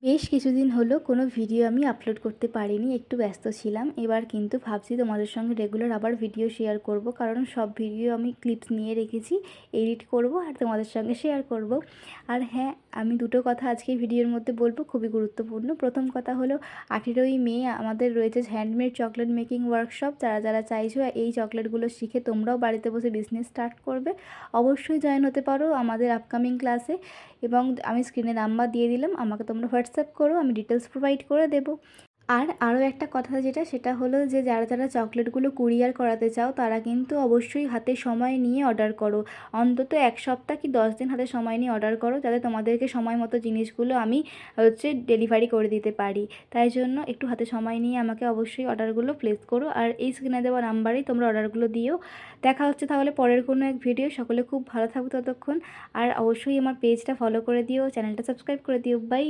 বেশ কিছুদিন হলো কোনো ভিডিও আমি আপলোড করতে পারিনি, একটু ব্যস্ত ছিলাম। এবার কিন্তু ভাবছি তোমাদের সঙ্গে রেগুলার আবার ভিডিও শেয়ার করব, কারণ সব ভিডিও আমি ক্লিপস নিয়ে রেখেছি, এডিট করব আর তোমাদের সঙ্গে শেয়ার করব। আর হ্যাঁ, আমি দুটো কথা আজকে ভিডিওর মধ্যে বলবো, খুবই গুরুত্বপূর্ণ। প্রথম কথা হলো 18ই মে আমাদের রয়েছে হ্যান্ডমেড চকলেট মেকিং ওয়ার্কশপ। যারা যারা চাইছো এই চকলেটগুলো শিখে তোমরাও বাড়িতে বসে বিজনেস স্টার্ট করবে, অবশ্যই জয়েন হতে পারো আমাদের আপকামিং ক্লাসে। এবং আমি স্ক্রিনে নাম্বার দিয়ে দিলাম, আমাকে তোমরা হোয়াটসঅ্যাপ করো, আমি ডিটেলস প্রোভাইড করে দেবো। আর আরও একটা কথা সেটা হলো যে যারা যারা চকলেটগুলো কুরিয়ার করাতে চাও তারা কিন্তু অবশ্যই হাতে সময় নিয়ে অর্ডার করো। অন্তত 1 সপ্তাহ কি 10 দিন হাতে সময় নিয়ে অর্ডার করো, যাতে তোমাদেরকে সময় মতো জিনিসগুলো আমি ডেলিভারি করে দিতে পারি। তাই জন্য একটু হাতে সময় নিয়ে আমাকে অবশ্যই অর্ডারগুলো প্লেস করো, আর এই স্ক্রিনে দেওয়া নাম্বারেই তোমরা অর্ডারগুলো দিও। দেখা হচ্ছে তাহলে পরের কোনো এক ভিডিও। সকলে খুব ভালো থাকো ততক্ষণ। আর অবশ্যই আমার পেজটা ফলো করে দিও, চ্যানেলটা সাবস্ক্রাইব করে দিও। বাই।